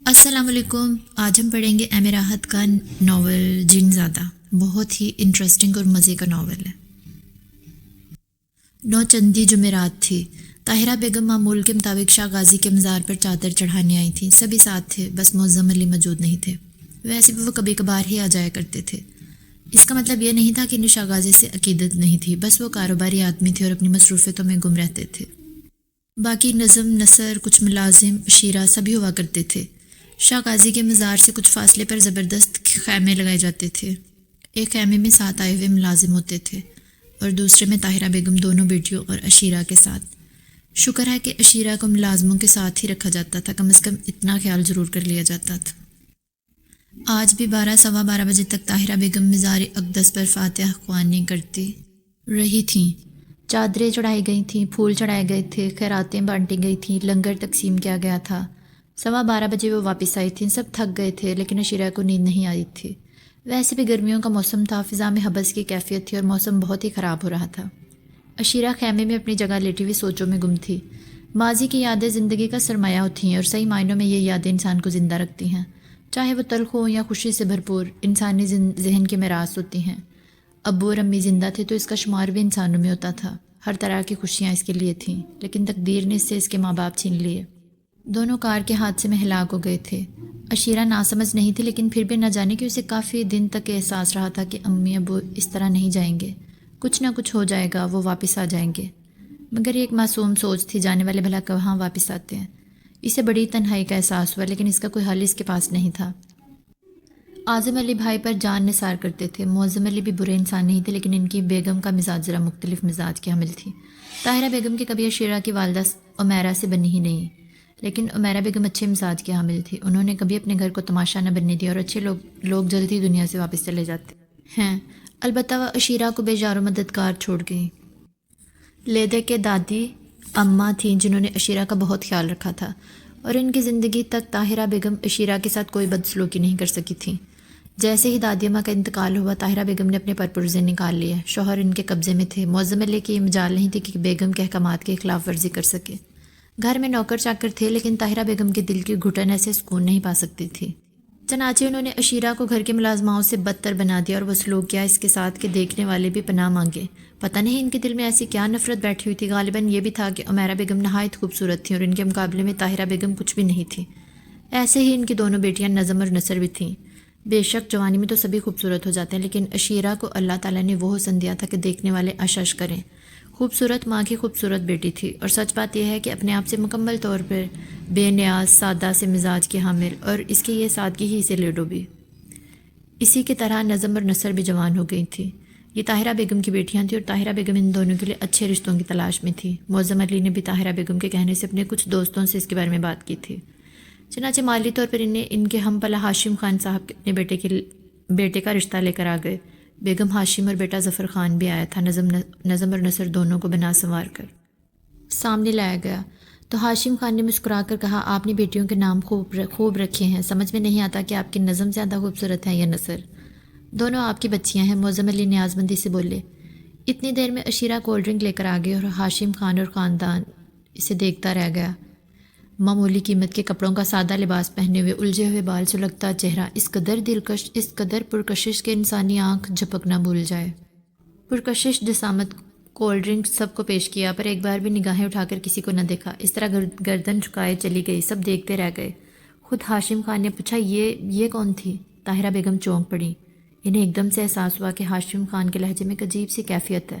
السلام علیکم. آج ہم پڑھیں گے ایم راحت کا ناول جن زادہ. بہت ہی انٹرسٹنگ اور مزے کا ناول ہے. نوچندی جمعرات تھی. طاہرہ بیگم معمول کے مطابق شاہ غازی کے مزار پر چادر چڑھانے آئی تھیں. سبھی ساتھ تھے، بس معظم علی موجود نہیں تھے. ویسے بھی وہ کبھی کبھار ہی آ جایا کرتے تھے. اس کا مطلب یہ نہیں تھا کہ انہیں شاہ غازی سے عقیدت نہیں تھی، بس وہ کاروباری آدمی تھے اور اپنی مصروفیتوں میں گم رہتے تھے. باقی نظم، نثر، کچھ ملازم، عشیرہ سبھی ہوا کرتے تھے. شاہ غازی کے مزار سے کچھ فاصلے پر زبردست خیمے لگائے جاتے تھے. ایک خیمے میں 7 آئے ہوئے ملازم ہوتے تھے اور دوسرے میں طاہرہ بیگم دونوں بیٹیوں اور عشیرہ کے ساتھ. شکر ہے کہ عشیرہ کو ملازموں کے ساتھ ہی رکھا جاتا تھا، کم از کم اتنا خیال ضرور کر لیا جاتا تھا. آج بھی 12 سوا 12 بجے تک طاہرہ بیگم مزار اقدس پر فاتحہ خوانی کرتی رہی تھیں. چادریں چڑھائی گئی تھیں، پھول چڑھائے گئے تھے، خیراتیں بانٹی گئی تھیں، لنگر تقسیم کیا گیا تھا. 12:15 بجے وہ واپس آئی تھیں. سب تھک گئے تھے لیکن عشیرہ کو نیند نہیں آئی تھی. ویسے بھی گرمیوں کا موسم تھا، فضا میں حبس کی کیفیت تھی اور موسم بہت ہی خراب ہو رہا تھا. عشیرہ خیمے میں اپنی جگہ لیٹی ہوئی سوچوں میں گم تھی. ماضی کی یادیں زندگی کا سرمایہ ہوتی ہیں اور صحیح معنوں میں یہ یادیں انسان کو زندہ رکھتی ہیں، چاہے وہ تلخ ہوں یا خوشی سے بھرپور. انسانی ذہن کے میراث ہوتی ہیں. ابو اور امی زندہ تھے تو اس کا شمار بھی انسانوں میں ہوتا تھا. ہر طرح کی خوشیاں اس کے لیے تھیں، لیکن تقدیر نے اس سے اس کے ماں باپ چھین لیے. دونوں کار کے حادثے میں ہلاک ہو گئے تھے. عشیرہ ناسمجھ نہیں تھی، لیکن پھر بھی نہ جانے کہ اسے کافی دن تک احساس رہا تھا کہ امی ابو اس طرح نہیں جائیں گے. کچھ نہ کچھ ہو جائے گا، وہ واپس آ جائیں گے. مگر یہ ایک معصوم سوچ تھی، جانے والے بھلا کہاں واپس آتے ہیں. اسے بڑی تنہائی کا احساس ہوا، لیکن اس کا کوئی حل اس کے پاس نہیں تھا. اعظم علی بھائی پر جان نثار کرتے تھے. معظم علی بھی برے انسان نہیں تھے، لیکن ان کی بیگم کا مزاج ذرا مختلف مزاج کی حامل تھی. طاہرہ بیگم کے کبھی عشیرہ کی والدہ عمیرہ سے بنی ہی نہیں، لیکن عمیرہ بیگم اچھے مزاج کی حامل تھی. انہوں نے کبھی اپنے گھر کو تماشا نہ بننے دیا اور اچھے لوگ جلد ہی دنیا سے واپس چلے جاتے ہیں. البتہ وہ عشیرہ کو بے جار و مددگار چھوڑ گئیں. لیدے کے دادی اماں تھیں جنہوں نے عشیرہ کا بہت خیال رکھا تھا، اور ان کی زندگی تک طاہرہ بیگم عشیرہ کے ساتھ کوئی بدسلوکی نہیں کر سکی تھیں. جیسے ہی دادی اماں کا انتقال ہوا، طاہرہ بیگم نے اپنے پرپرزے نکال لیے. شوہر ان کے قبضے میں تھے. معظم علی کی یہ مجال نہیں تھی کہ بیگم کے احکامات کی خلاف ورزی کر سکے. گھر میں نوکر چاکر تھے، لیکن طاہرہ بیگم کے دل کی گھٹن ایسے سکون نہیں پا سکتی تھی. چنانچہ انہوں نے عشیرہ کو گھر کے ملازماؤں سے بدتر بنا دیا اور وہ سلوک کیا اس کے ساتھ کہ دیکھنے والے بھی پناہ مانگے. پتہ نہیں ان کے دل میں ایسی کیا نفرت بیٹھی ہوئی تھی. غالباً یہ بھی تھا کہ عمیرہ بیگم نہایت خوبصورت تھیں اور ان کے مقابلے میں طاہرہ بیگم کچھ بھی نہیں تھی. ایسے ہی ان کی دونوں بیٹیاں نظم اور نثر بھی تھیں. بے شک جوانی میں تو سبھی خوبصورت ہو جاتے ہیں، لیکن عشیرہ کو اللہ تعالیٰ نے وہ حسن دیا تھا کہ دیکھنے والے اشش کریں. خوبصورت ماں کی خوبصورت بیٹی تھی، اور سچ بات یہ ہے کہ اپنے آپ سے مکمل طور پر بے نیاز، سادہ سے مزاج کی حامل، اور اس کی یہ سادگی ہی اسے لے ڈوبی. اسی کی طرح نظم اور نثر بھی جوان ہو گئی تھی. یہ طاہرہ بیگم کی بیٹیاں تھیں اور طاہرہ بیگم ان دونوں کے لیے اچھے رشتوں کی تلاش میں تھی. معظم علی نے بھی طاہرہ بیگم کے کہنے سے اپنے کچھ دوستوں سے اس کے بارے میں بات کی تھی. چنانچہ مالی طور پر انہیں ان کے ہم پلہ ہاشم خان صاحب اپنے بیٹے کا رشتہ لے کر آ گئے. بیگم ہاشم اور بیٹا ظفر خان بھی آیا تھا. نظم اور نثر دونوں کو بنا سنوار کر سامنے لایا گیا تو ہاشم خان نے مسکرا کر کہا، آپ نے بیٹیوں کے نام خوب رکھے ہیں. سمجھ میں نہیں آتا کہ آپ کی نظم زیادہ خوبصورت ہے یا نثر. دونوں آپ کی بچیاں ہیں. معظم علی نیاز مندی سے بولے. اتنی دیر میں عشیرہ کولڈ ڈرنک لے کر آ گئے اور ہاشم خان اور خاندان اسے دیکھتا رہ گیا. معمولی قیمت کے کپڑوں کا سادہ لباس پہنے ہوئے، الجھے ہوئے بال سلگتا چہرہ، اس قدر دلکش، اس قدر پرکشش کہ انسانی آنکھ جھپکنا بھول جائے. پرکشش جسامت. کولڈ ڈرنک سب کو پیش کیا، پر ایک بار بھی نگاہیں اٹھا کر کسی کو نہ دیکھا. اس طرح گردن جھکائے چلی گئی. سب دیکھتے رہ گئے. خود ہاشم خان نے پوچھا، یہ کون تھی؟ طاہرہ بیگم چونک پڑی. انہیں ایک دم سے احساس ہوا کہ ہاشم خان کے لہجے میں ایک عجیب سی کیفیت ہے.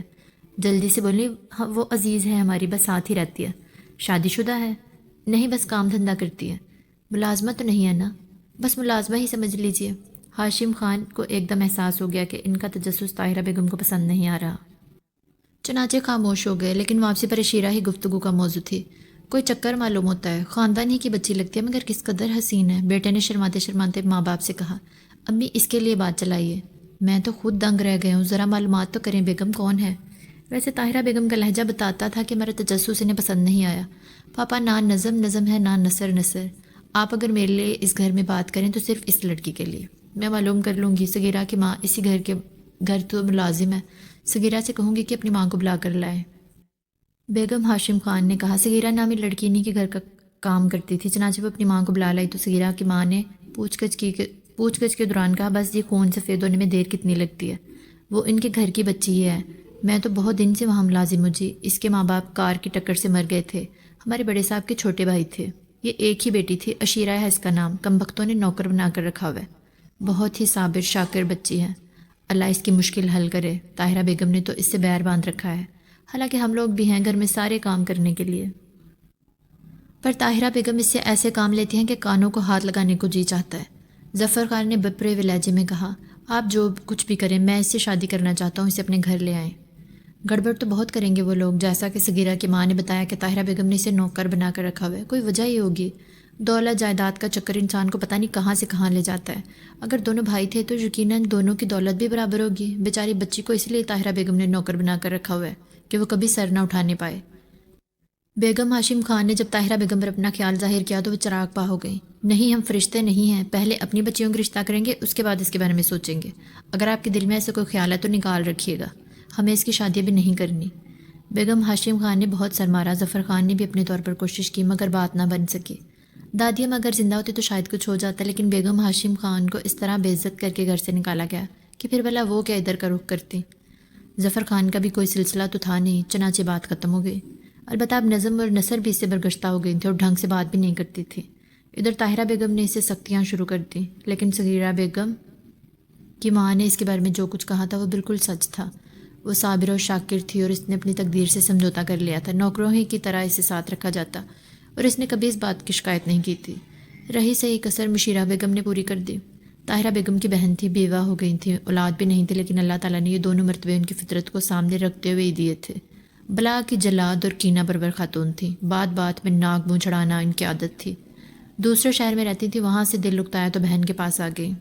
جلدی سے بولی، وہ عزیز ہے ہماری، بس ساتھ ہی رہتی ہے. شادی شدہ ہے؟ نہیں، بس کام دھندہ کرتی ہے. ملازمت تو نہیں ہے نا؟ بس ملازمہ ہی سمجھ لیجئے. ہاشم خان کو ایک دم احساس ہو گیا کہ ان کا تجسس طاہرہ بیگم کو پسند نہیں آ رہا. چنانچہ خاموش ہو گئے. لیکن واپسی پر عشیرہ ہی گفتگو کا موضوع تھی. کوئی چکر معلوم ہوتا ہے، خاندان ہی کی بچی لگتی ہے، مگر کس قدر حسین ہے. بیٹے نے شرماتے شرماتے ماں باپ سے کہا، امی اس کے لیے بات چلائیے. میں تو خود دنگ رہ گیا ہوں، ذرا معلومات تو کریں، بیگم کون ہے؟ ویسے طاہرہ بیگم کا لہجہ بتاتا تھا کہ میرا تجسس انہیں پسند نہیں آیا. پاپا، نہ نظم ہے، نہ نثر. آپ اگر میرے لیے اس گھر میں بات کریں تو صرف اس لڑکی کے لیے. میں معلوم کر لوں گی. صغیرہ کی ماں اسی گھر تو ملازم ہے. صغیرہ سے کہوں گی کہ اپنی ماں کو بلا کر لائے. بیگم ہاشم خان نے کہا، صغیرہ نامی لڑکی انہی کے گھر کا کام کرتی تھی، چنانچہ وہ اپنی ماں کو بلا لائی تو صغیرہ کی ماں نے پوچھ گچھ کے دوران کہا، بس یہ خون سفید ہونے میں دیر کتنی لگتی ہے؟ وہ ان کے گھر کی بچی ہی ہے، میں تو بہت دن سے وہاں ملازم ہوں جی۔ اس کے ماں باپ کار کی ٹکر سے مر گئے تھے، ہمارے بڑے صاحب کے چھوٹے بھائی تھے، یہ ایک ہی بیٹی تھی، عشیرہ ہے اس کا نام، کم بختوں نے نوکر بنا کر رکھا ہوا ہے، بہت ہی صابر شاکر بچی ہے، اللہ اس کی مشکل حل کرے۔ طاہرہ بیگم نے تو اس سے بیر باندھ رکھا ہے، حالانکہ ہم لوگ بھی ہیں گھر میں سارے کام کرنے کے لیے، پر طاہرہ بیگم اس سے ایسے کام لیتی ہیں کہ کانوں کو ہاتھ لگانے کو جی چاہتا ہے۔ ظفر خان نے بپرے لہجے میں کہا، آپ جو کچھ بھی کریں، میں اس سے شادی کرنا چاہتا ہوں، اسے اپنے گھر لے آئیں۔ گڑبڑ تو بہت کریں گے وہ لوگ، جیسا کہ صغیرہ کی ماں نے بتایا کہ طاہرہ بیگم نے اسے نوکر بنا کر رکھا ہوا ہے، کوئی وجہ ہی ہوگی۔ دولت جائیداد کا چکر انسان کو پتہ نہیں کہاں سے کہاں لے جاتا ہے، اگر دونوں بھائی تھے تو یقیناً دونوں کی دولت بھی برابر ہوگی۔ بیچاری بچی کو اس لیے طاہرہ بیگم نے نوکر بنا کر رکھا ہوا ہے کہ وہ کبھی سر نہ اٹھانے پائے۔ بیگم ہاشم خان نے جب طاہرہ بیگم پر اپنا خیال ظاہر کیا تو وہ چراغ پا ہو گئی۔ نہیں، ہم فرشتے نہیں ہیں، پہلے اپنی بچیوں کا رشتہ کریں گے، اس کے بعد اس کے بارے میں سوچیں گے۔ اگر آپ کے دل میں ایسا کوئی خیال ہے تو نکال رکھیے گا، ہمیں اس کی شادی بھی نہیں کرنی۔ بیگم ہاشم خان نے بہت سر مارا، ظفر خان نے بھی اپنے طور پر کوشش کی، مگر بات نہ بن سکی۔ دادیم اگر زندہ ہوتے تو شاید کچھ ہو جاتا، لیکن بیگم ہاشم خان کو اس طرح بے عزت کر کے گھر سے نکالا گیا کہ پھر بھلا وہ کیا ادھر کا رخ کرتی۔ ظفر خان کا بھی کوئی سلسلہ تو تھا نہیں، چنانچہ بات ختم ہو گئی۔ البتہ اب نظم اور نثر بھی اس سے برگشتہ ہو گئی تھی اور ڈھنگ سے بات بھی نہیں کرتی تھی۔ ادھر طاہرہ بیگم نے اسے سختیاں شروع کر دیں، لیکن صغیرہ بیگم کی ماں نے اس کے بارے میں جو کچھ کہا تھا وہ بالکل سچ تھا۔ وہ صابر اور شاکر تھی اور اس نے اپنی تقدیر سے سمجھوتا کر لیا تھا، نوکروں ہی کی طرح اسے ساتھ رکھا جاتا، اور اس نے کبھی اس بات کی شکایت نہیں کی تھی۔ رہی صحیح کسر مشیرہ بیگم نے پوری کر دی۔ طاہرہ بیگم کی بہن تھی، بیوہ ہو گئی تھی، اولاد بھی نہیں تھی، لیکن اللہ تعالیٰ نے یہ دونوں مرتبے ان کی فطرت کو سامنے رکھتے ہوئے ہی دیے تھے۔ بلا کی جلاد اور کینہ پرور خاتون تھی، بات بات میں ناک منہ چڑھانا ان کی عادت تھی۔ دوسرے شہر میں رہتی تھی، وہاں سے دل لگتایا تو بہن کے پاس آ گئی۔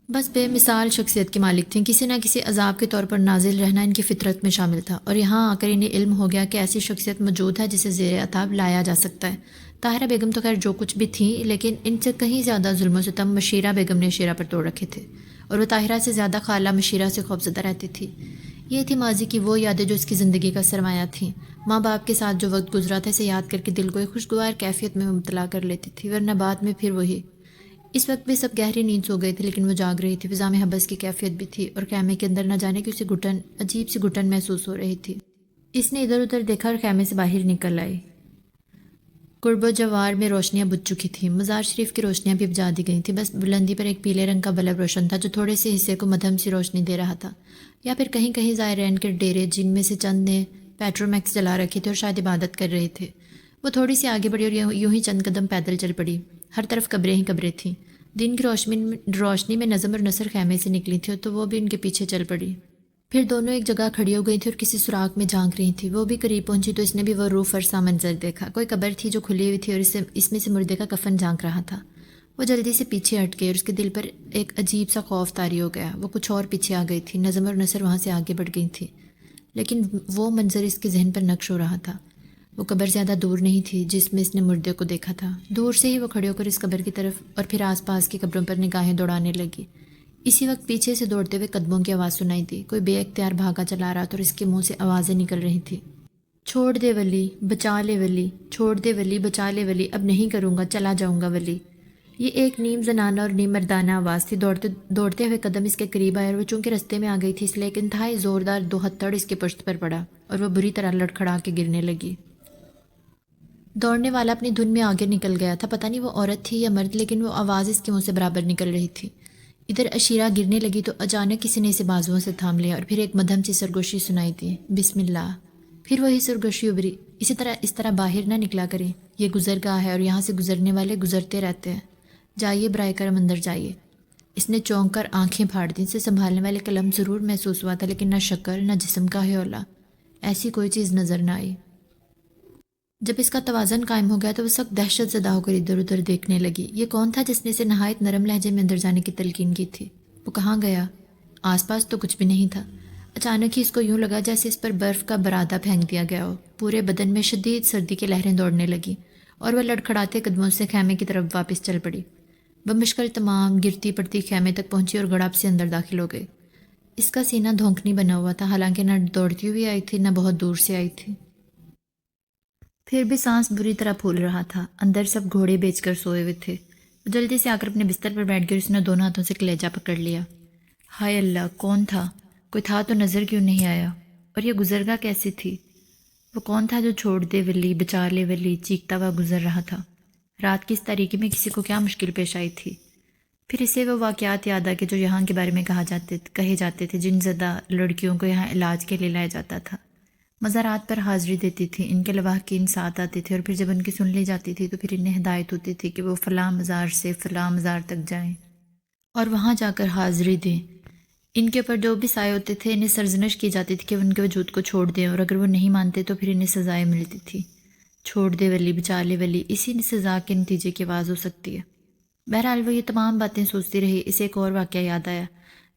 بس بے مثال شخصیت کی مالک تھیں، کسی نہ کسی عذاب کے طور پر نازل رہنا ان کی فطرت میں شامل تھا، اور یہاں آ کر انہیں علم ہو گیا کہ ایسی شخصیت موجود ہے جسے زیر عتاب لایا جا سکتا ہے۔ طاہرہ بیگم تو خیر جو کچھ بھی تھیں، لیکن ان سے کہیں زیادہ ظلم و ستم مشیرہ بیگم نے شیرہ پر توڑ رکھے تھے، اور وہ طاہرہ سے زیادہ خالہ مشیرہ سے خوفزدہ رہتی تھی۔ یہ تھی ماضی کی وہ یادیں جو اس کی زندگی کا سرمایہ تھیں۔ ماں باپ کے ساتھ جو وقت گزرا تھا اسے یاد کر کے دل کو ایک خوشگوار کیفیت میں مبتلا کر لیتی تھی، ورنہ بعد میں پھر وہی۔ اس وقت بھی سب گہری نیند سو گئے تھے، لیکن وہ جاگ رہی تھی، فضا میں حبس کی کیفیت بھی تھی، اور خیمے کے اندر نہ جانے کی اسے گھٹن، عجیب سی گھٹن محسوس ہو رہی تھی۔ اس نے ادھر ادھر دیکھا اور خیمے سے باہر نکل آئی۔ قرب و جوار میں روشنیاں بجھ چکی تھیں، مزار شریف کی روشنیاں بھی بجھا دی گئی تھیں، بس بلندی پر ایک پیلے رنگ کا بلب روشن تھا جو تھوڑے سے حصے کو مدھم سی روشنی دے رہا تھا، یا پھر کہیں کہیں زائرین کے ڈیرے جن میں سے چند نے پیٹرومیکس جلا رکھے تھے اور شاید عبادت کر رہے تھے۔ وہ تھوڑی سی آگے بڑھی اور یوں ہی چند قدم پیدل چل پڑی، ہر طرف قبریں ہی قبریں تھیں۔ دن کی روشنی میں نظم اور نثر خیمے سے نکلی تھی تو وہ بھی ان کے پیچھے چل پڑی۔ پھر دونوں ایک جگہ کھڑی ہو گئی تھی اور کسی سوراخ میں جھانک رہی تھی۔ وہ بھی قریب پہنچی تو اس نے بھی وہ روح فرسا منظر دیکھا، کوئی قبر تھی جو کھلی ہوئی تھی اور اس میں سے مردے کا کفن جھانک رہا تھا۔ وہ جلدی سے پیچھے ہٹ گئی اور اس کے دل پر ایک عجیب سا خوف طاری ہو گیا۔ وہ کچھ اور پیچھے آ گئی تھی، نظم اور نثر وہاں سے آگے بڑھ گئی تھی، لیکن وہ منظر اس کے ذہن پر نقش ہو رہا تھا۔ وہ قبر زیادہ دور نہیں تھی جس میں اس نے مردے کو دیکھا تھا۔ دور سے ہی وہ کھڑے ہو کر اس قبر کی طرف اور پھر آس پاس کی قبروں پر نگاہیں دوڑانے لگی۔ اسی وقت پیچھے سے دوڑتے ہوئے قدموں کی آواز سنائی دی، کوئی بے اختیار بھاگا چلا رہا تھا اور اس کے منہ سے آوازیں نکل رہی تھیں، چھوڑ دے ولی، بچا لے ولی، چھوڑ دے ولی، بچا لے ولی، اب نہیں کروں گا، چلا جاؤں گا ولی۔ یہ ایک نیم زنانہ اور نیم مردانہ آواز تھی۔ دوڑتے ہوئے قدم اس کے قریب آئے اور وہ چونکہ رستے میں آ گئی تھی اس لیے ایک انتہائی زوردار دو ہتھڑ اس کے پشت پر پڑا اور وہ بری طرح لڑکھڑا کے گرنے لگی۔ دوڑنے والا اپنی دھن میں آگے نکل گیا تھا، پتہ نہیں وہ عورت تھی یا مرد، لیکن وہ آواز اس کے منہ سے برابر نکل رہی تھی۔ ادھر عشیرہ گرنے لگی تو اچانک کسی نے اسے بازوؤں سے تھام لیا اور پھر ایک مدھم سی سرگوشی سنائی دی، بسم اللہ۔ پھر وہی سرگوشی ابھری، اس طرح باہر نہ نکلا کریں، یہ گزرگاہ ہے اور یہاں سے گزرنے والے گزرتے رہتے ہیں، جائیے برائے کرم اندر جائیے۔ اس نے چونک کر آنکھیں پھاڑ دیں، اسے سنبھالنے والے قلم ضرور محسوس ہوا تھا، لیکن نہ شکل نہ جسم کا ہیولا، ایسی کوئی چیز نظر نہ آئی۔ جب اس کا توازن قائم ہو گیا تو وہ سخت دہشت زدہ ہو کر ادھر ادھر دیکھنے لگی۔ یہ کون تھا جس نے اسے نہایت نرم لہجے میں اندر جانے کی تلقین کی تھی؟ وہ کہاں گیا؟ آس پاس تو کچھ بھی نہیں تھا۔ اچانک ہی اس کو یوں لگا جیسے اس پر برف کا برادہ پھینک دیا گیا ہو۔ پورے بدن میں شدید سردی کی لہریں دوڑنے لگیں اور وہ لڑکھڑاتے قدموں سے خیمے کی طرف واپس چل پڑی۔ بمشکل تمام گرتی پڑتی خیمے تک پہنچی اور گڑپ سے اندر داخل ہو گئی۔ اس کا سینہ دھونکنی بنا ہوا تھا، حالانکہ نہ دوڑتی ہوئی آئی تھی نہ بہت دور سے آئی تھی۔ پھر بھی سانس بری طرح پھول رہا تھا۔ اندر سب گھوڑے بیچ کر سوئے ہوئے تھے۔ وہ جلدی سے آ کر اپنے بستر پر بیٹھ گئی اور اس نے دونوں ہاتھوں سے کلیجہ پکڑ لیا۔ ہائے اللہ، کون تھا؟ کوئی تھا تو نظر کیوں نہیں آیا؟ اور یہ گزرگاہ کیسی تھی؟ وہ کون تھا جو چھوڑ دے ولی بچا لے ولی چیختا ہوا گزر رہا تھا؟ رات کی اس تاریکی میں کسی کو کیا مشکل پیش آئی تھی؟ پھر اسے وہ واقعات یاد آ کے جو یہاں کے بارے میں کہے جاتے تھے، جن زدہ لڑکیوں کو یہاں علاج کے لیے لایا جاتا تھا۔ مزارات پر حاضری دیتی تھی، ان کے لواحقین ساتھ آتے تھے اور پھر جب ان کی سن لی جاتی تھی تو پھر انہیں ہدایت ہوتی تھی کہ وہ فلاں مزار سے فلاں مزار تک جائیں اور وہاں جا کر حاضری دیں۔ ان کے اوپر جو بھی سائے ہوتے تھے انہیں سرزنش کی جاتی تھی کہ وہ ان کے وجود کو چھوڑ دیں، اور اگر وہ نہیں مانتے تو پھر انہیں سزائیں ملتی تھی۔ چھوڑ دے ولی بچا لے ولی، اسی سزا کے نتیجے کی آواز ہو سکتی ہے۔ بہرحال وہ یہ تمام باتیں سوچتی رہی۔ اسے ایک اور واقعہ یاد آیا۔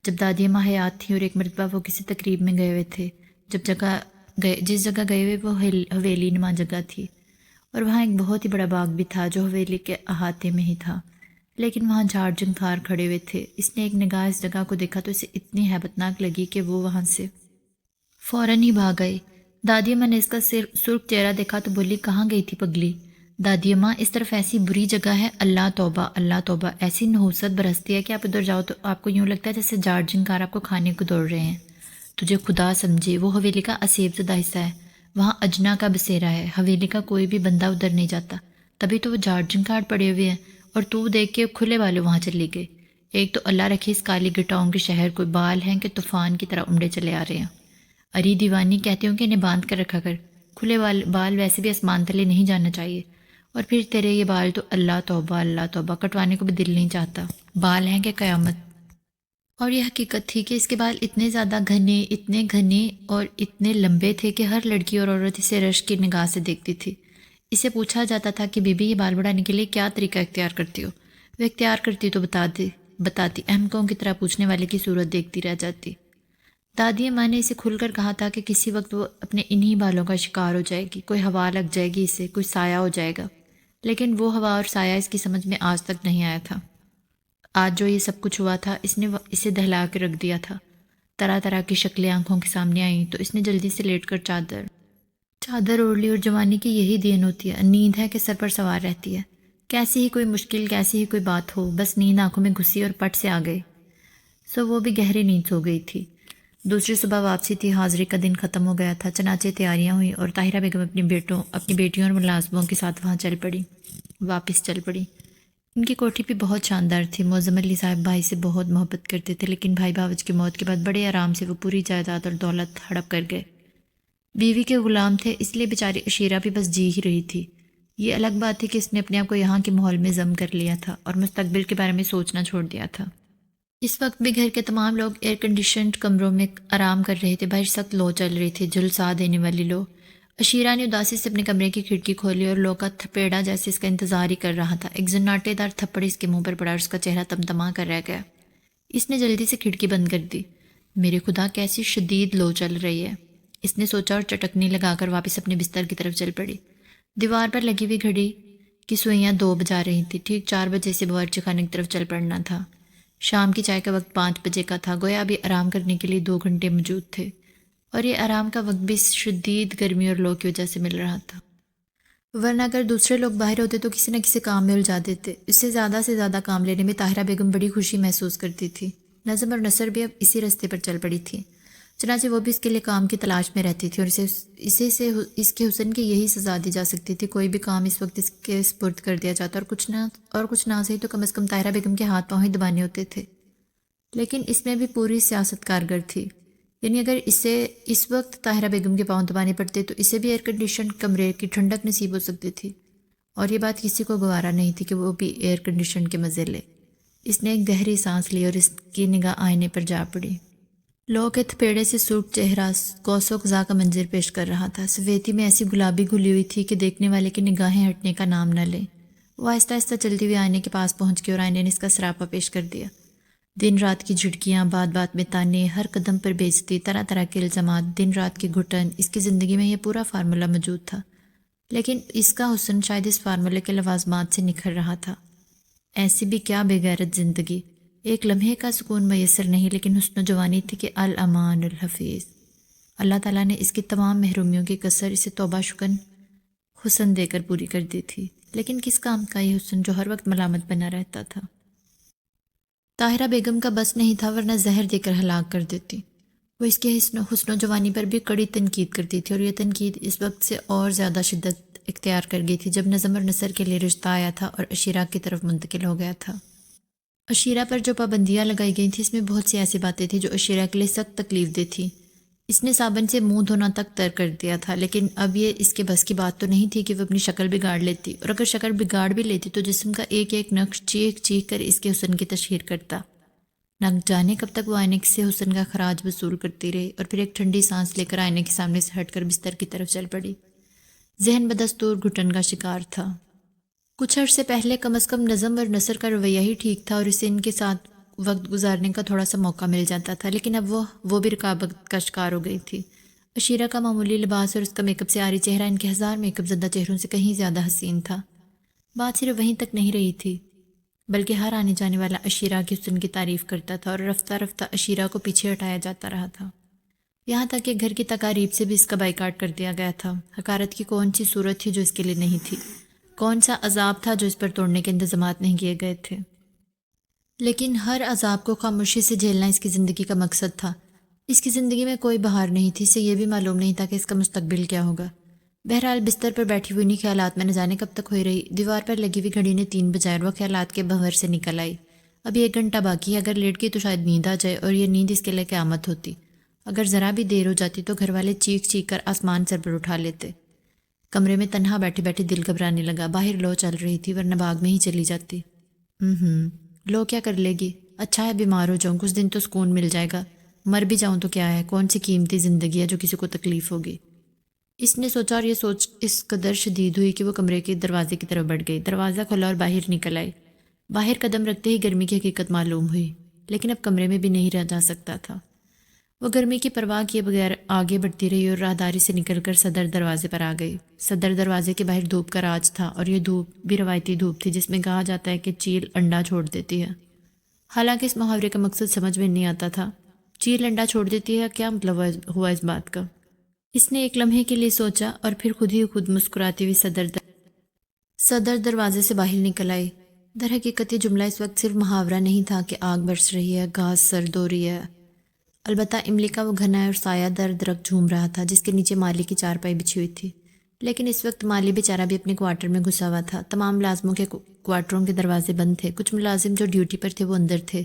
جب دادی اماں حیات تھیں اور ایک مرتبہ وہ کسی تقریب میں گئے ہوئے تھے، جس جگہ گئے ہوئے وہ حویلی نما جگہ تھی، اور وہاں ایک بہت ہی بڑا باغ بھی تھا جو حویلی کے احاطے میں ہی تھا، لیکن وہاں جھاڑ جھنکھار کھڑے ہوئے تھے۔ اس نے ایک نگاہ اس جگہ کو دیکھا تو اسے اتنی ہیبتناک لگی کہ وہ وہاں سے فوراً ہی بھاگ گئی۔ دادی اماں نے اس کا سرخ چہرہ دیکھا تو بولی، کہاں گئی تھی پگلی؟ دادی اماں، اس طرف ایسی بری جگہ ہے، اللہ توبہ اللہ توبہ، ایسی نحوست برستی ہے کہ آپ ادھر جاؤ تو آپ کو یوں لگتا ہے جیسے جھاڑ جھنکار آپ کو کھانے کو دوڑ رہے ہیں۔ تجھے خدا سمجھے، وہ حویلی کا اسیب زدہ حصہ ہے، وہاں اجنا کا بسیرا ہے، حویلی کا کوئی بھی بندہ ادھر نہیں جاتا، تبھی تو وہ جھاڑ جھنکار پڑے ہوئے ہیں، اور تو دیکھ کے کھلے والے وہاں چلی گئے۔ ایک تو اللہ رکھے اس کالی گٹاؤں کے شہر کوئی بال ہیں کہ طوفان کی طرح امڑے چلے آ رہے ہیں۔ اری دیوانی، کہتی ہوں کہ انہیں باندھ کر رکھا کر، کھلے بال ویسے بھی آسمان تلے نہیں جانا چاہیے، اور پھر تیرے یہ بال تو اللہ توبہ کٹوانے کو بھی دل نہیں چاہتا، بال ہیں کہ قیامت۔ اور یہ حقیقت تھی کہ اس کے بال اتنے زیادہ اتنے گھنے اور اتنے لمبے تھے کہ ہر لڑکی اور عورت اسے رشک کی نگاہ سے دیکھتی تھی۔ اسے پوچھا جاتا تھا کہ بی بی، یہ بال بڑھانے کے لیے کیا طریقہ اختیار کرتی ہو؟ وہ اختیار کرتی تو بتاتی، احمقوں کی طرح پوچھنے والے کی صورت دیکھتی رہ جاتی۔ دادی اماں نے اسے کھل کر کہا تھا کہ کسی وقت وہ اپنے انہی بالوں کا شکار ہو جائے گی، کوئی ہوا لگ جائے گی اسے، کوئی سایہ ہو جائے گا، لیکن وہ ہوا اور سایہ اس کی سمجھ میں آج تک نہیں آیا تھا۔ آج جو یہ سب کچھ ہوا تھا، اس نے اسے دہلا کے رکھ دیا تھا۔ طرح طرح کی شکلیں آنکھوں کے سامنے آئیں تو اس نے جلدی سے لیٹ کر چادر اوڑھ لی، اور جوانی کی یہی دین ہوتی ہے، نیند ہے کہ سر پر سوار رہتی ہے۔ کیسی ہی کوئی مشکل، کیسی ہی کوئی بات ہو، بس نیند آنکھوں میں گھسی اور پٹ سے آ گئی۔ سو وہ بھی گہری نیند سو گئی تھی۔ دوسری صبح واپسی تھی، حاضری کا دن ختم ہو گیا تھا، چنانچہ تیاریاں ہوئیں اور طاہرہ بیگم اپنی بیٹیوں اور ملازموں کے ساتھ وہاں واپس چل پڑی۔ ان کی کوٹھی بھی بہت شاندار تھی۔ معظم علی صاحب بھائی سے بہت محبت کرتے تھے، لیکن بھائی باوج کی موت کے بعد بڑے آرام سے وہ پوری جائیداد اور دولت ہڑپ کر گئے۔ بیوی کے غلام تھے، اس لیے بیچاری عشیرہ بھی بس جی ہی رہی تھی۔ یہ الگ بات تھی کہ اس نے اپنے آپ کو یہاں کے ماحول میں ضم کر لیا تھا اور مستقبل کے بارے میں سوچنا چھوڑ دیا تھا۔ اس وقت بھی گھر کے تمام لوگ ایئر کنڈیشنڈ کمروں میں آرام کر رہے تھے۔ باہر سخت لو چل رہی تھی، جھلسا دینے والی لو۔ عشیرہ نے اداسی سے اپنے کمرے کی کھڑکی کھولی اور لو کا تھپیڑا جیسے اس کا انتظار ہی کر رہا تھا۔ ایک زناٹے دار تھپڑ اس کے منہ پر پڑا اور اس کا چہرہ تمتما کر رہ گیا۔ اس نے جلدی سے کھڑکی بند کر دی۔ میرے خدا، کیسی شدید لو چل رہی ہے، اس نے سوچا اور چٹکنی لگا کر واپس اپنے بستر کی طرف چل پڑی۔ دیوار پر لگی ہوئی گھڑی کی سوئیاں 2 بجا رہی تھیں۔ ٹھیک 4 بجے سے باورچی خانے کی طرف چل پڑنا تھا۔ شام کی چائے کا وقت 5 بجے کا تھا، گویا ابھی آرام کرنے کے لیے 2 گھنٹے موجود تھے، اور یہ آرام کا وقت بھی شدید گرمی اور لو کی وجہ سے مل رہا تھا، ورنہ اگر دوسرے لوگ باہر ہوتے تو کسی نہ کسی کام میں الجھا دیتے۔ اس سے زیادہ کام لینے میں طاہرہ بیگم بڑی خوشی محسوس کرتی تھی۔ نظم اور نثر بھی اب اسی رستے پر چل پڑی تھی، چنانچہ وہ بھی اس کے لیے کام کی تلاش میں رہتی تھی، اور اس کے حسن کی یہی سزا دی جا سکتی تھی۔ کوئی بھی کام اس وقت اس کے سپرد کر دیا جاتا، اور کچھ نہ صحیح تو کم از کم طاہرہ بیگم کے ہاتھ پاؤں ہی دبانے ہوتے تھے۔ لیکن اس میں بھی پوری سیاست کارگر تھی، یعنی اگر اسے اس وقت طاہرہ بیگم کے پاؤں دبانے پڑتے تو اسے بھی ایئر کنڈیشن کمرے کی ٹھنڈک نصیب ہو سکتی تھی، اور یہ بات کسی کو گوارا نہیں تھی کہ وہ بھی ایئر کنڈیشن کے مزے لے۔ اس نے ایک گہری سانس لی اور اس کی نگاہ آئینے پر جا پڑی۔ لو کے تھپیڑے سے سرخ چہرہ قوس و قزح کا منظر پیش کر رہا تھا۔ سفیدی میں ایسی گلابی گھلی ہوئی تھی کہ دیکھنے والے کی نگاہیں ہٹنے کا نام نہ لیں۔ وہ آہستہ آہستہ چلتی ہوئی آئینے کے پاس پہنچ گئی اور آئینے نے اس کا سراپا پیش کر دیا۔ دن رات کی جھٹکیاں، بات بات میں تانے، ہر قدم پر بےعزتی، طرح طرح کے الزامات، دن رات کی گھٹن، اس کی زندگی میں یہ پورا فارمولہ موجود تھا، لیکن اس کا حسن شاید اس فارمولے کے لوازمات سے نکھر رہا تھا۔ ایسی بھی کیا بے غیرت زندگی، ایک لمحے کا سکون میسر نہیں، لیکن حسن و جوانی تھی کہ الامان الحفیظ۔ اللہ تعالیٰ نے اس کی تمام محرومیوں کی کسر اسے توبہ شکن حسن دے کر پوری کر دی تھی، لیکن کس کام کا یہ حسن جو ہر وقت ملامت بنا رہتا تھا؟ طاہرہ بیگم کا بس نہیں تھا ورنہ زہر دے کر ہلاک کر دیتی۔ وہ اس کے حسن و جوانی پر بھی کڑی تنقید کرتی تھی، اور یہ تنقید اس وقت سے اور زیادہ شدت اختیار کر گئی تھی جب نظم اور نثر کے لیے رشتہ آیا تھا اور عشیرہ کی طرف منتقل ہو گیا تھا۔ عشیرہ پر جو پابندیاں لگائی گئی تھیں اس میں بہت سی ایسی باتیں تھیں جو عشیرہ کے لیے سخت تکلیف دہ تھی۔ اس نے صابن سے منہ دھونا تک ترک کر دیا تھا، لیکن اب یہ اس کے بس کی بات تو نہیں تھی کہ وہ اپنی شکل بگاڑ لیتی، اور اگر شکل بگاڑ بھی لیتی تو جسم کا ایک ایک نقش چیخ چیخ کر اس کے حسن کی تشہیر کرتا۔ نہ جانے کب تک وہ آئینے سے حسن کا خراج وصول کرتی رہی، اور پھر ایک ٹھنڈی سانس لے کر آئینے کے سامنے سے ہٹ کر بستر کی طرف چل پڑی۔ ذہن بدستور گھٹن کا شکار تھا۔ کچھ عرصے پہلے کم از کم نظم اور نثر کا رویہ ہی ٹھیک تھا اور اسے ان کے ساتھ وقت گزارنے کا تھوڑا سا موقع مل جاتا تھا، لیکن اب وہ بھی رکاوٹ کا شکار ہو گئی تھی۔ عشیرہ کا معمولی لباس اور اس کا میک اپ سے عاری چہرہ ان کے ہزار میک اپ زدہ چہروں سے کہیں زیادہ حسین تھا۔ بات صرف وہیں تک نہیں رہی تھی، بلکہ ہر آنے جانے والا عشیرہ کی حسن کی تعریف کرتا تھا، اور رفتہ رفتہ عشیرہ کو پیچھے ہٹایا جاتا رہا تھا، یہاں تک کہ گھر کی تقاریب سے بھی اس کا بائیکاٹ کر دیا گیا تھا۔ حقارت کی کون سی صورت تھی جو اس کے لیے نہیں تھی؟ کون سا عذاب تھا جو اس پر توڑنے کے انتظامات نہیں کیے گئے تھے؟ لیکن ہر عذاب کو خاموشی سے جھیلنا اس کی زندگی کا مقصد تھا۔ اس کی زندگی میں کوئی بہار نہیں تھی، اسے یہ بھی معلوم نہیں تھا کہ اس کا مستقبل کیا ہوگا۔ بہرحال بستر پر بیٹھی ہوئی انہیں خیالات میں نہ جانے کب تک ہوئی رہی۔ دیوار پر لگی ہوئی گھڑی نے 3 بجائے اور وہ خیالات کے بھنور سے نکل آئی۔ ابھی 1 گھنٹہ باقی ہے، اگر لیٹ گئی تو شاید نیند آ جائے، اور یہ نیند اس کے لیے قیامت ہوتی۔ اگر ذرا بھی دیر ہو جاتی تو گھر والے چیخ چیخ کر آسمان سر پر اٹھا لیتے۔ کمرے میں تنہا بیٹھے بیٹھے دل گھبرانے لگا۔ باہر لو چل رہی تھی، ورنہ باغ میں ہی چلی جاتی۔ لو کیا کر لے گی؟ اچھا ہے بیمار ہو جاؤں، کچھ دن تو سکون مل جائے گا۔ مر بھی جاؤں تو کیا ہے، کون سی قیمتی زندگی ہے جو کسی کو تکلیف ہوگی؟ اس نے سوچا، اور یہ سوچ اس قدر شدید ہوئی کہ وہ کمرے کے دروازے کی طرف بڑھ گئی۔ دروازہ کھلا اور باہر نکل آئی۔ باہر قدم رکھتے ہی گرمی کی حقیقت معلوم ہوئی، لیکن اب کمرے میں بھی نہیں رہ جا سکتا تھا۔ وہ گرمی کی پرواہ کیے بغیر آگے بڑھتی رہی اور راہداری سے نکل کر صدر دروازے پر آ گئی۔ صدر دروازے کے باہر دھوپ کا راج تھا، اور یہ دھوپ بھی روایتی دھوپ تھی جس میں کہا جاتا ہے کہ چیل انڈا چھوڑ دیتی ہے۔ حالانکہ اس محاورے کا مقصد سمجھ میں نہیں آتا تھا۔ چیل انڈا چھوڑ دیتی ہے، کیا مطلب ہوا اس بات کا؟ اس نے ایک لمحے کے لیے سوچا اور پھر خود ہی خود مسکراتی ہوئی صدر دروازے سے باہر نکل آئی۔ در حقیقت یہ جملہ اس وقت صرف محاورہ نہیں تھا کہ آگ برس رہی ہے، گھاس سرد ہو رہی ہے۔ البتہ املی کا وہ گھنا اور سایہ در درخت جھوم رہا تھا جس کے نیچے مالی کی چارپائی بچھی ہوئی تھی، لیکن اس وقت مالی بیچارہ بھی اپنے کوارٹر میں گھسا ہوا تھا۔ تمام ملازموں کے کوارٹروں کے دروازے بند تھے، کچھ ملازم جو ڈیوٹی پر تھے وہ اندر تھے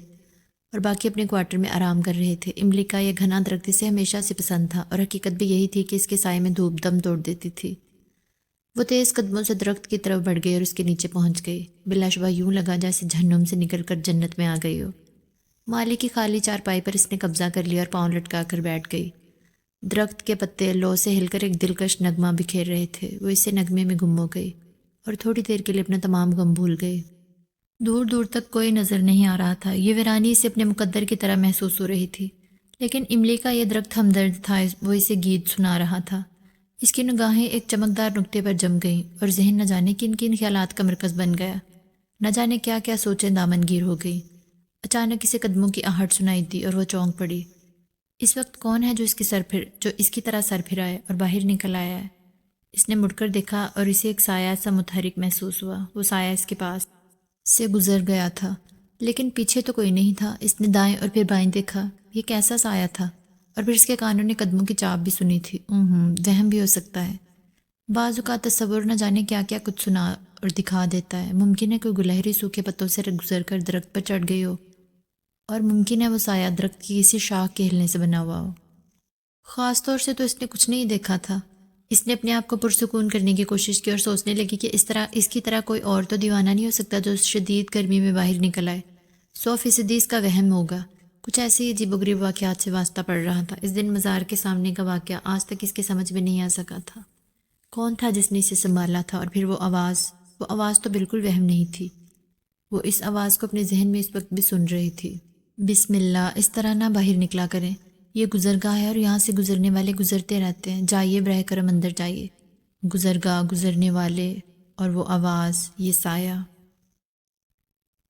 اور باقی اپنے کوارٹر میں آرام کر رہے تھے۔ املی کا یہ گھنا درخت اسے ہمیشہ سے پسند تھا، اور حقیقت بھی یہی تھی کہ اس کے سائے میں دھوپ دم توڑ دیتی تھی۔ وہ تیز قدموں سے درخت کی طرف بڑھ گئی اور اس کے نیچے پہنچ گئی۔ بلا شبہ یوں لگا جیسے جہنم سے نکل کر جنت میں آ گئی ہو۔ مالی کی خالی چارپائی پر اس نے قبضہ کر لیا اور پاؤں لٹکا کر بیٹھ گئی۔ درخت کے پتے لو سے ہل کر ایک دلکش نغمہ بکھیر رہے تھے۔ وہ اسے نغمے میں گم ہو گئی اور تھوڑی دیر کے لیے اپنا تمام غم بھول گئی۔ دور دور تک کوئی نظر نہیں آ رہا تھا، یہ ویرانی اسے اپنے مقدر کی طرح محسوس ہو رہی تھی، لیکن املی کا یہ درخت ہمدرد تھا، وہ اسے گیت سنا رہا تھا۔ اس کی نگاہیں ایک چمکدار نقطے پر جم گئیں اور ذہن نہ جانے کن کن خیالات کا مرکز بن گیا، نہ جانے کیا کیا سوچیں دامن گیر ہو گئی۔ اچانک اسے قدموں کی آہٹ سنائی دی اور وہ چونک پڑی۔ اس وقت کون ہے جو اس کی طرح سر پھرائے اور باہر نکل آیا ہے؟ اس نے مڑ کر دیکھا اور اسے ایک سایہ سا متحرک محسوس ہوا۔ وہ سایہ اس کے پاس سے گزر گیا تھا، لیکن پیچھے تو کوئی نہیں تھا۔ اس نے دائیں اور پھر بائیں دیکھا، یہ کیسا سایہ تھا؟ اور پھر اس کے کانوں نے قدموں کی چاپ بھی سنی تھی۔ وہم بھی ہو سکتا ہے، بعض اوقات تصور نہ جانے کیا کیا کچھ سنا اور دکھا دیتا ہے۔ ممکن ہے کوئی گلہری سوکھے پتوں سے گزر کر درخت پر چڑھ گئی ہو، اور ممکن ہے وہ سایہ درخت کی کسی شاخ کے ہلنے سے بنا ہوا ہو۔ خاص طور سے تو اس نے کچھ نہیں دیکھا تھا۔ اس نے اپنے آپ کو پرسکون کرنے کی کوشش کی اور سوچنے لگی کہ اس کی طرح کوئی اور تو دیوانہ نہیں ہو سکتا جو شدید گرمی میں باہر نکل آئے۔ 100% اس کا وہم ہوگا۔ کچھ ایسے ہی عجیب و غریب واقعات سے واسطہ پڑ رہا تھا۔ اس دن مزار کے سامنے کا واقعہ آج تک اس کے سمجھ میں نہیں آ سکا تھا۔ کون تھا جس نے اسے سنبھالا تھا؟ اور پھر وہ آواز تو بالکل وہم نہیں تھی۔ وہ اس آواز کو اپنے ذہن میں اس وقت بھی سن رہی تھی۔ بسم اللہ، اس طرح نہ باہر نکلا کریں، یہ گزرگاہ ہے اور یہاں سے گزرنے والے گزرتے رہتے ہیں، جائیے براہ کرم اندر جائیے۔ گزرگاہ، گزرنے والے اور وہ آواز، یہ سایہ۔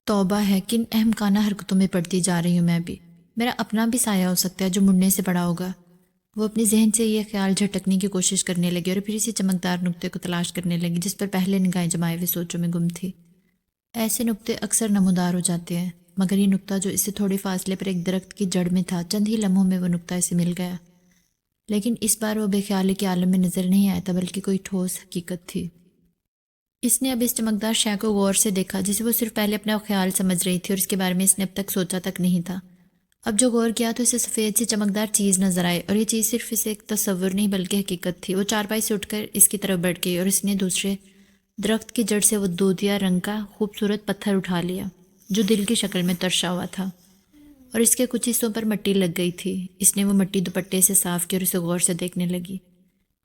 توبہ ہے، کن احمقانہ حرکتوں میں پڑتی جا رہی ہوں میں بھی۔ میرا اپنا بھی سایہ ہو سکتا ہے جو مڑنے سے پڑا ہوگا۔ وہ اپنے ذہن سے یہ خیال جھٹکنے کی کوشش کرنے لگی اور پھر اسی چمکدار نقطے کو تلاش کرنے لگی جس پر پہلے نگاہیں جمائے ہوئے سوچوں میں گم تھی۔ ایسے نقطے اکثر نمودار ہو جاتے ہیں، مگر یہ نقطہ جو اس سے تھوڑے فاصلے پر ایک درخت کی جڑ میں تھا، چند ہی لمحوں میں وہ نقطہ اسے مل گیا۔ لیکن اس بار وہ بے خیالی کے عالم میں نظر نہیں آیا تھا، بلکہ کوئی ٹھوس حقیقت تھی۔ اس نے اب اس چمکدار شے کو غور سے دیکھا جسے وہ صرف پہلے اپنا خیال سمجھ رہی تھی اور اس کے بارے میں اس نے اب تک سوچا تک نہیں تھا۔ اب جو غور کیا تو اسے سفید سی چمکدار چیز نظر آئی، اور یہ چیز صرف اسے ایک تصور نہیں بلکہ حقیقت تھی۔ وہ چارپائی سے اٹھ کر اس کی طرف بڑھ گئی اور اس نے دوسرے درخت کی جڑ سے وہ دودیا رنگ کا خوبصورت پتھر اٹھا لیا جو دل کی شکل میں ترشا ہوا تھا، اور اس کے کچھ حصوں پر مٹی لگ گئی تھی۔ اس نے وہ مٹی دوپٹے سے صاف کی اور اسے غور سے دیکھنے لگی۔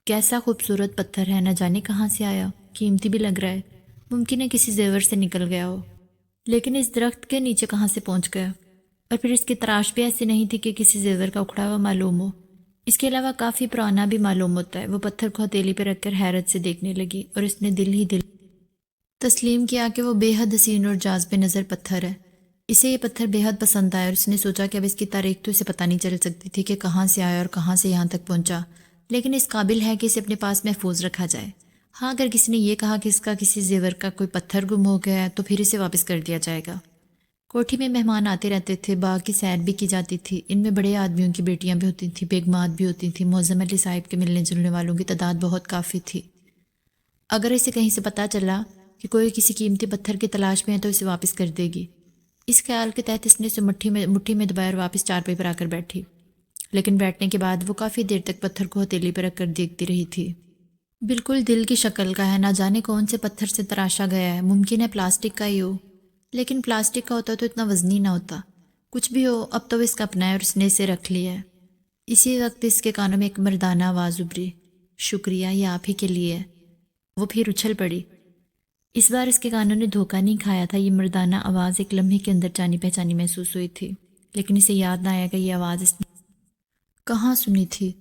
کیسا خوبصورت پتھر ہے، نہ جانے کہاں سے آیا، قیمتی بھی لگ رہا ہے، ممکن ہے کسی زیور سے نکل گیا ہو، لیکن اس درخت کے نیچے کہاں سے پہنچ گیا؟ اور پھر اس کی تراش بھی ایسی نہیں تھی کہ کسی زیور کا اکھڑا ہوا معلوم ہو، اس کے علاوہ کافی پرانا بھی معلوم ہوتا ہے۔ وہ پتھر کو ہتھیلی پہ رکھ کر حیرت سے دیکھنے لگی اور اس نے دل ہی دل تسلیم کیا کہ وہ بے حد حسین اور جاذب نظر پتھر ہے۔ اسے یہ پتھر بے حد پسند آیا اور اس نے سوچا کہ اب اس کی تاریخ تو اسے پتہ نہیں چل سکتی تھی کہ کہاں سے آیا اور کہاں سے یہاں تک پہنچا، لیکن اس قابل ہے کہ اسے اپنے پاس محفوظ رکھا جائے۔ ہاں، اگر کسی نے یہ کہا کہ اس کا کسی زیور کا کوئی پتھر گم ہو گیا ہے تو پھر اسے واپس کر دیا جائے گا۔ کوٹھی میں مہمان آتے رہتے تھے، باغ کی سیر بھی کی جاتی تھی، ان میں بڑے آدمیوں کی بیٹیاں بھی ہوتی تھیں، بیگمات بھی ہوتی تھیں، معظم علی صاحب کے ملنے جلنے والوں کی تعداد بہت کافی تھی۔ اگر اسے کہیں سے پتہ چلا کہ کوئی کسی قیمتی پتھر کی تلاش میں ہے تو اسے واپس کر دے گی۔ اس خیال کے تحت اس نے اسے مٹھی میں دبایا اور واپس چارپائی پر آ کر بیٹھی، لیکن بیٹھنے کے بعد وہ کافی دیر تک پتھر کو ہتھیلی پر رکھ کر دیکھتی رہی تھی۔ بالکل دل کی شکل کا ہے، نہ جانے کون سے پتھر سے تراشا گیا ہے، ممکن ہے پلاسٹک کا ہی ہو، لیکن پلاسٹک کا ہوتا تو اتنا وزنی نہ ہوتا۔ کچھ بھی ہو، اب تو اس کا اپنا ہے اور اس نے اسے رکھ لیا ہے۔ اسی وقت اس کے کانوں میں ایک مردانہ آواز ابھری، شکریہ، یہ آپ ہی کے لیے ہے۔ وہ پھر اچھل پڑی۔ اس بار اس کے کانوں نے دھوکہ نہیں کھایا تھا، یہ مردانہ آواز ایک لمحے کے اندر جانی پہچانی محسوس ہوئی تھی، لیکن اسے یاد نہ آیا کہ یہ آواز اس نے کہاں سنی تھی۔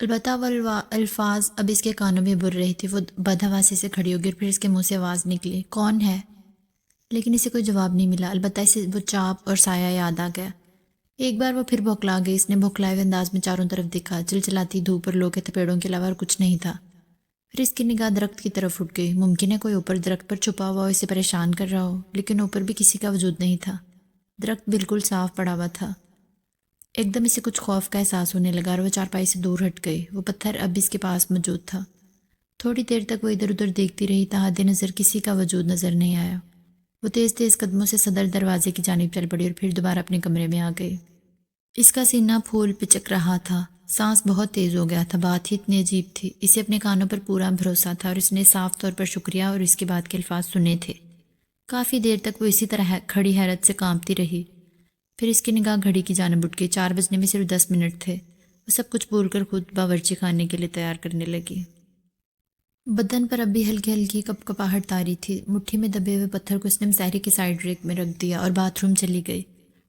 البتہ وہ الفاظ اب اس کے کانوں میں بر رہی تھی۔ وہ بدحواسی سے کھڑی ہو گئی اور پھر اس کے منہ سے آواز نکلی، کون ہے؟ لیکن اسے کوئی جواب نہیں ملا، البتہ اسے وہ چاپ اور سایہ یاد آ گیا۔ ایک بار وہ پھر بھوکلا گئی۔ اس نے بھوکلائے ہوئے انداز میں چاروں طرف دیکھا، چلچلاتی دھوپ اور لو کے تھپیڑوں کے علاوہ اور کچھ نہیں تھا۔ پھر اس کی نگاہ درخت کی طرف اٹھ گئی۔ ممکن ہے کوئی اوپر درخت پر چھپا ہوا ہو، اسے پریشان کر رہا ہو، لیکن اوپر بھی کسی کا وجود نہیں تھا۔ درخت بالکل صاف پڑا ہوا تھا۔ ایک دم اسے کچھ خوف کا احساس ہونے لگا اور وہ چارپائی سے دور ہٹ گئی۔ وہ پتھر اب اس کے پاس موجود تھا۔ تھوڑی دیر تک وہ ادھر ادھر دیکھتی رہی، تاحد نظر کسی کا وجود نظر نہیں آیا۔ وہ تیز تیز قدموں سے صدر دروازے کی جانب چل پڑی اور پھر دوبارہ اپنے کمرے میں آ گئی۔ اس کا سینہ پھول پچک رہا تھا، سانس بہت تیز ہو گیا تھا، بات ہی اتنی عجیب تھی۔ اسے اپنے کانوں پر پورا بھروسہ تھا اور اس نے صاف طور پر شکریہ اور اس کے بعد کے الفاظ سنے تھے۔ کافی دیر تک وہ اسی طرح کھڑی حیرت سے کانپتی رہی۔ پھر اس کی نگاہ گھڑی کی جانب اٹھ گئی۔ 4 بجنے میں صرف 10 منٹ تھے۔ وہ سب کچھ بھول کر خود باورچی خانے کے لیے تیار کرنے لگی۔ بدن پر اب بھی ہلکی ہلکی کپ کپاہٹ طاری تھی۔ مٹھی میں دبے ہوئے پتھر کو اس نے مسحری کے سائڈ ریک میں رکھ دیا اور باتھ روم چلی گئی۔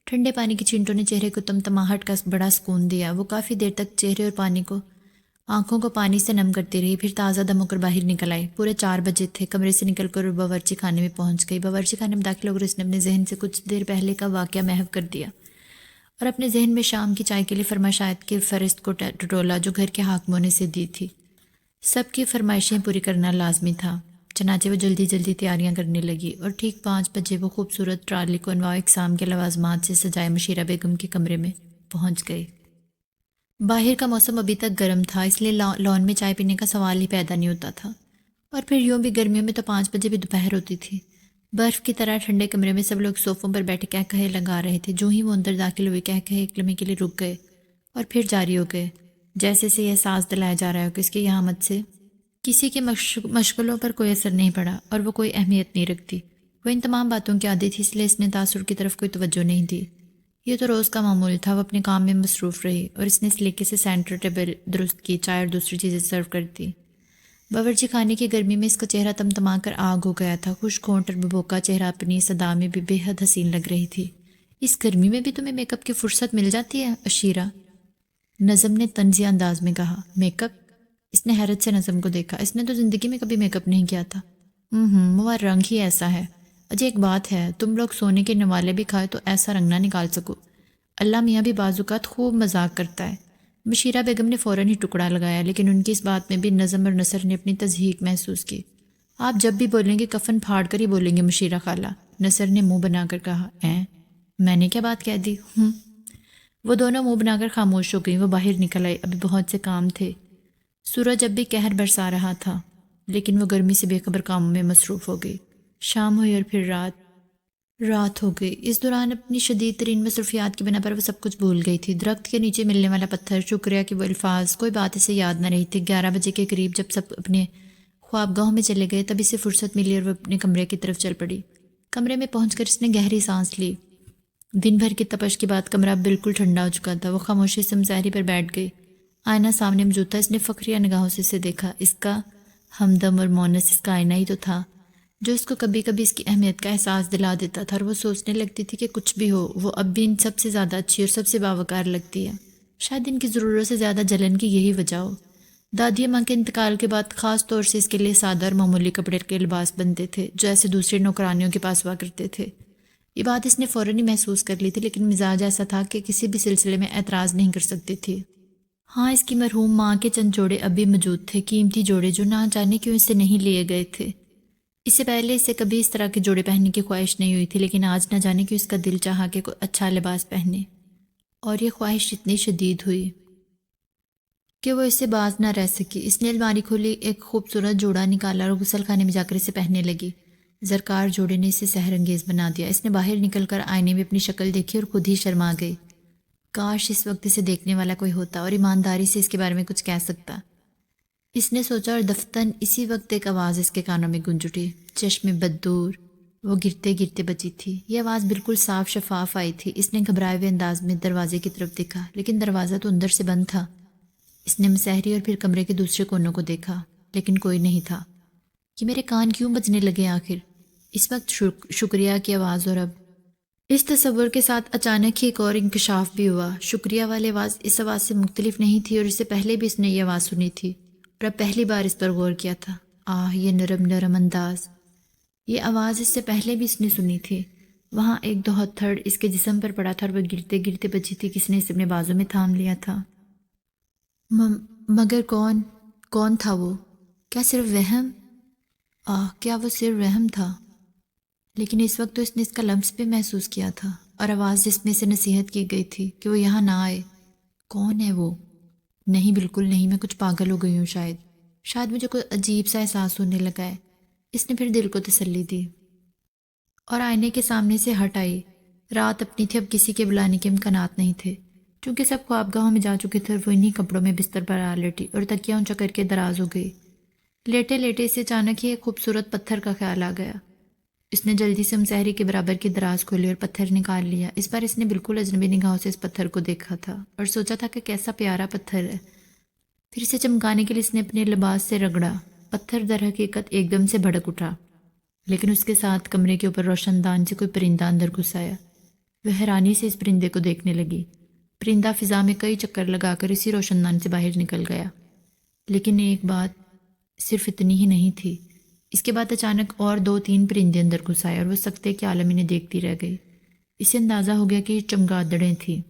ٹھنڈے پانی کی چینٹوں نے چہرے کو تمتماہٹ کا بڑا سکون دیا۔ وہ کافی دیر تک چہرے اور پانی کو آنکھوں کو پانی سے نم کرتی رہی، پھر تازہ دم ہو کر باہر نکل آئی۔ پورے 4 بجے تھے۔ کمرے سے نکل کر باورچی خانے میں پہنچ گئی۔ باورچی خانے میں داخل ہو کر اس نے اپنے ذہن سے کچھ دیر پہلے کا واقعہ محو کر دیا اور اپنے ذہن میں شام کی چائے کے لیے فرمائشات کی فہرست کو ٹٹولا جو گھر کے حاکموں نے سے دی تھی۔ سب کی فرمائشیں پوری کرنا لازمی تھا، چنانچہ وہ جلدی جلدی تیاریاں کرنے لگی اور ٹھیک 5 بجے وہ خوبصورت ٹرالی کو انواع اقسام کے لوازمات سے سجائے مشیرہ بیگم کے کمرے میں پہنچ گئی۔ باہر کا موسم ابھی تک گرم تھا، اس لیے لان میں چائے پینے کا سوال ہی پیدا نہیں ہوتا تھا، اور پھر یوں بھی گرمیوں میں تو 5 بجے بھی دوپہر ہوتی تھی۔ برف کی طرح ٹھنڈے کمرے میں سب لوگ صوفوں پر بیٹھے کہہ کہے لگا رہے تھے۔ جو ہی وہ اندر داخل ہوئے کہہ کہے ایک لمحے کے لیے رک گئے اور پھر جاری ہو گئے، جیسے سے یہ احساس دلایا جا رہا ہو کہ اس کی آمد سے کسی کے مشغلوں پر کوئی اثر نہیں پڑا اور وہ کوئی اہمیت نہیں رکھتی۔ وہ ان تمام باتوں کی عادی تھی، اس لیے اس نے تاثر کی طرف کوئی توجہ نہیں دی۔ یہ تو روز کا معمول تھا۔ وہ اپنے کام میں مصروف رہی اور اس نے سلیقے سے سینٹر ٹیبل درست کی، چائے اور دوسری چیزیں سرو کر دی۔ باورچی خانے کی گرمی میں اس کا چہرہ تمتما کر آگ ہو گیا تھا۔ خشک ہونٹ اور ببوکا چہرہ اپنی صدا میں بھی بے حد حسین لگ رہی تھی۔ اس گرمی میں بھی تمہیں میک اپ کی فرصت مل جاتی ہے عشیرہ، نظم نے طنزیہ انداز میں کہا۔ Make up? اس نے حیرت سے نظم کو دیکھا۔ اس نے تو زندگی میں کبھی میک اپ نہیں کیا تھا۔ وہ رنگ ہی ایسا ہے۔ اجے ایک بات ہے، تم لوگ سونے کے نوالے بھی کھائے تو ایسا رنگ نہ نکال سکو۔ اللہ میاں بھی بعض اوقات خوب مذاق کرتا ہے۔ بشیرہ بیگم نے فوراً ہی ٹکڑا لگایا، لیکن ان کی اس بات میں بھی نظم اور نثر نے اپنی تضحیق محسوس کی۔ آپ جب بھی بولیں گے کفن پھاڑ کر ہی بولیں گے مشیرہ خالہ، نثر نے منہ بنا کر کہا۔ میں نے کیا بات کہہ دی؟ وہ دونوں منہ بنا کر خاموش ہو گئیں۔ وہ باہر نکل آئی، ابھی بہت سے کام تھے۔ سورج اب بھی قہر برسا رہا تھا، لیکن وہ گرمی سے بے خبر کاموں میں مصروف ہو گئی۔ شام ہوئی اور پھر رات ہو گئی۔ اس دوران اپنی شدید ترین مصروفیات کی بنا پر وہ سب کچھ بھول گئی تھی۔ درخت کے نیچے ملنے والا پتھر، شکریہ کہ وہ الفاظ، کوئی بات اسے یاد نہ رہی تھی۔ 11 بجے کے قریب جب سب اپنے خوابگاہوں میں چلے گئے، تب اسے فرصت ملی اور وہ اپنے کمرے کی طرف چل پڑی۔ کمرے میں پہنچ کر اس نے گہری سانس لی۔ دن بھر کی تپش کے بعد کمرہ بالکل ٹھنڈا ہو چکا تھا۔ وہ خاموشی سے مسحری پر بیٹھ گئی۔ آئینہ سامنے موجود تھا۔ اس نے فخریہ نگاہوں سے اسے دیکھا۔ اس کا ہمدم اور مونس اس کا آئینہ ہی تو تھا، جو اس کو کبھی کبھی اس کی اہمیت کا احساس دلا دیتا تھا، اور وہ سوچنے لگتی تھی کہ کچھ بھی ہو، وہ اب بھی ان سب سے زیادہ اچھی اور سب سے باوقار لگتی ہے۔ شاید ان کی ضرورت سے زیادہ جلن کی یہی وجہ ہو۔ دادی اماں کے انتقال کے بعد خاص طور سے اس کے لیے سادہ اور معمولی کپڑے کے لباس بنتے تھے، جو ایسے دوسری نوکرانیوں کے پاس ہوا کرتے تھے۔ یہ بات اس نے فوراً ہی محسوس کر لی تھی، لیکن مزاج ایسا تھا کہ کسی بھی سلسلے میں اعتراض نہیں کر سکتی تھی۔ ہاں، اس کی مرحوم ماں کے چند جوڑے اب بھی موجود تھے، قیمتی جوڑے جو نہ جانے کیوں اس سے نہیں لیے گئے تھے۔ اس سے پہلے اسے کبھی اس طرح کے جوڑے پہننے کی خواہش نہیں ہوئی تھی، لیکن آج نہ جانے کیوں اس کا دل چاہا کہ کوئی اچھا لباس پہنے، اور یہ خواہش اتنی شدید ہوئی کہ وہ اس سے باز نہ رہ سکی۔ اس نے الماری کھولی، ایک خوبصورت جوڑا نکالا اور غسل خانے میں جا کر اسے پہننے لگی۔ زرکار جوڑے نے اسے سحر انگیز بنا دیا۔ اس نے باہر نکل کر آئینے میں اپنی شکل دیکھی اور خود ہی شرما گئی۔ کاش اس وقت اسے دیکھنے والا کوئی ہوتا اور ایمانداری سے اس کے بارے میں کچھ کہہ سکتا، اس نے سوچا، اور دفتن اسی وقت ایک آواز اس کے کانوں میں گونج اٹھی، چشم بددور۔ وہ گرتے گرتے بچی تھی۔ یہ آواز بالکل صاف شفاف آئی تھی۔ اس نے گھبرائے ہوئے انداز میں دروازے کی طرف دیکھا، لیکن دروازہ تو اندر سے بند تھا۔ اس نے مسحری اور پھر کمرے کے دوسرے کونوں کو دیکھا، لیکن کوئی نہیں تھا۔ کہ میرے کان کیوں بجنے لگے آخر؟ اس وقت شکریہ کی آواز، اور اب اس تصور کے ساتھ اچانک ہی ایک اور انکشاف بھی ہوا۔ شکریہ والی آواز اس آواز سے مختلف نہیں تھی، اور اس سے پہلے بھی اس نے یہ آواز سنی تھی، اور اب پہلی بار اس پر غور کیا تھا۔ یہ نرم نرم انداز، یہ آواز اس سے پہلے بھی اس نے سنی تھی۔ وہاں ایک دہتھڑ اس کے جسم پر پڑا تھا اور وہ گرتے گرتے بچی تھی۔ کس نے اسے اپنے بازو میں تھام لیا تھا؟ مگر کون تھا وہ؟ کیا صرف وہم؟ کیا وہ صرف وہم تھا؟ لیکن اس وقت تو اس نے اس کا لمس بھی محسوس کیا تھا، اور آواز جس میں سے نصیحت کی گئی تھی کہ وہ یہاں نہ آئے۔ کون ہے وہ؟ نہیں، بالکل نہیں، میں کچھ پاگل ہو گئی ہوں شاید مجھے کوئی عجیب سا احساس ہونے لگا ہے۔ اس نے پھر دل کو تسلی دی اور آئینے کے سامنے سے ہٹ آئی۔ رات اپنی تھی، اب کسی کے بلانے کے امکانات نہیں تھے، چونکہ سب خوابگاہوں میں جا چکے تھے، اور وہ انہی کپڑوں میں بستر پر آ لیٹی اور تکیہ اونچا کر کے دراز ہو گئی۔ لیٹے لیٹے اسے اچانک ہی ایک خوبصورت پتھر کا خیال آ گیا۔ اس نے جلدی سے مسحری کے برابر کی دراز کھولی اور پتھر نکال لیا۔ اس بار اس نے بالکل اجنبی نگاہوں سے اس پتھر کو دیکھا تھا اور سوچا تھا کہ کیسا پیارا پتھر ہے۔ پھر اسے چمکانے کے لیے اس نے اپنے لباس سے رگڑا۔ پتھر در حقیقت ایک دم سے بھڑک اٹھا، لیکن اس کے ساتھ کمرے کے اوپر روشن دان سے کوئی پرندہ اندر گھس آیا۔ وہ حیرانی سے اس پرندے کو دیکھنے لگی۔ پرندہ فضا میں کئی چکر لگا کر اسی روشن دان سے باہر نکل گیا، لیکن ایک بات صرف اتنی ہی نہیں تھی۔ اس کے بعد اچانک اور 2-3 پرندے اندر گھس آئے اور وہ سکتے کے عالم انہیں دیکھتی رہ گئی۔ اسے اندازہ ہو گیا کہ یہ چمگادڑیں تھیں۔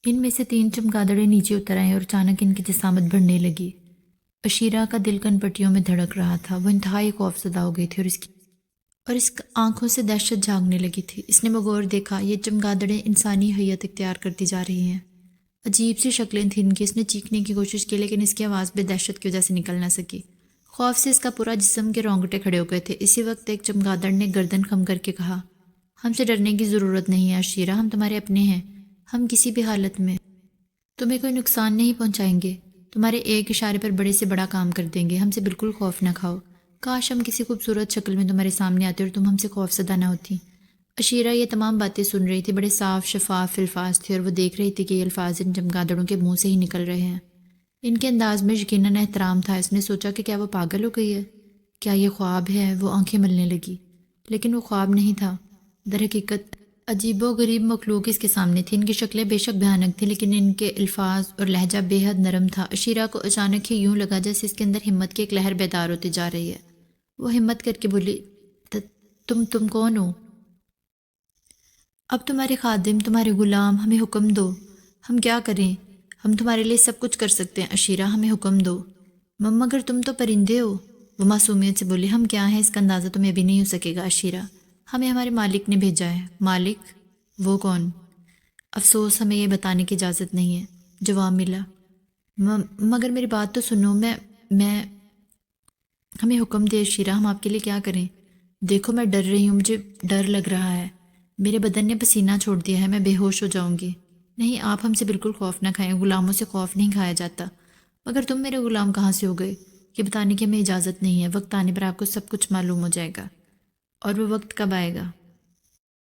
ان میں سے 3 چمگادڑیں نیچے اتر آئیں اور اچانک ان کی جسامت بڑھنے لگی۔ عشیرہ کا دل کن پٹیوں میں دھڑک رہا تھا۔ وہ انتہائی خوف زدہ ہو گئی تھی اور اس آنکھوں سے دہشت جھاگنے لگی تھی۔ اس نے بغور دیکھا، یہ چمگادڑیں انسانی حیت اختیار کرتی جا رہی ہیں۔ عجیب سی شکلیں تھیں ان کی۔ اس نے چیخنے کی کوشش کی، لیکن اس کی آواز بھی دہشت کی وجہ سے نکل نہ سکی۔ خوف سے اس کا پورا جسم کے رونگٹے کھڑے ہو گئے تھے۔ اسی وقت ایک چمگادڑ نے گردن خم کر کے کہا، ہم سے ڈرنے کی ضرورت نہیں ہے عشیرہ، ہم تمہارے اپنے ہیں۔ ہم کسی بھی حالت میں تمہیں کوئی نقصان نہیں پہنچائیں گے، تمہارے ایک اشارے پر بڑے سے بڑا کام کر دیں گے۔ ہم سے بالکل خوف نہ کھاؤ۔ کاش ہم کسی خوبصورت شکل میں تمہارے سامنے آتے اور تم ہم سے خوف زدہ نہ ہوتی۔ عشیرہ یہ تمام باتیں سن رہی تھی، بڑے صاف شفاف الفاظ تھے، اور وہ دیکھ رہی تھی کہ یہ الفاظ ان چمگادڑوں کے منہ سے ہی نکل رہے ہیں۔ ان کے انداز میں یقیناً احترام تھا۔ اس نے سوچا کہ کیا وہ پاگل ہو گئی ہے؟ کیا یہ خواب ہے؟ وہ آنکھیں ملنے لگی، لیکن وہ خواب نہیں تھا۔ در حقیقت عجیب و غریب مخلوق اس کے سامنے تھی۔ ان کی شکلیں بے شک بھیانک تھیں، لیکن ان کے الفاظ اور لہجہ بے حد نرم تھا۔ عشیرہ کو اچانک ہی یوں لگا جیسے اس کے اندر ہمت کی ایک لہر بیدار ہوتی جا رہی ہے۔ وہ ہمت کر کے بولی، تم کون ہو؟ اب تمہارے خادم، تمہارے غلام، ہمیں حکم دو، ہم کیا کریں؟ ہم تمہارے لیے سب کچھ کر سکتے ہیں عشیرہ، ہمیں حکم دو۔ مگر تم تو پرندے ہو، وہ معصومیت سے بولی۔ ہم کیا ہیں اس کا اندازہ تمہیں ابھی نہیں ہو سکے گا عشیرہ، ہمیں ہمارے مالک نے بھیجا ہے۔ مالک؟ وہ کون؟ افسوس، ہمیں یہ بتانے کی اجازت نہیں ہے، جواب ملا۔ مگر میری بات تو سنو، میں ہمیں حکم دے عشیرہ، ہم آپ کے لیے کیا کریں؟ دیکھو میں ڈر رہی ہوں، مجھے ڈر لگ رہا ہے، میرے بدن نے پسینہ چھوڑ دیا ہے، میں بے ہوش ہو جاؤں گی۔ نہیں، آپ ہم سے بالکل خوف نہ کھائیں، غلاموں سے خوف نہیں کھایا جاتا۔ مگر تم میرے غلام کہاں سے ہو گئے؟ یہ بتانے کی ہمیں اجازت نہیں ہے، وقت آنے پر آپ کو سب کچھ معلوم ہو جائے گا۔ اور وہ وقت کب آئے گا؟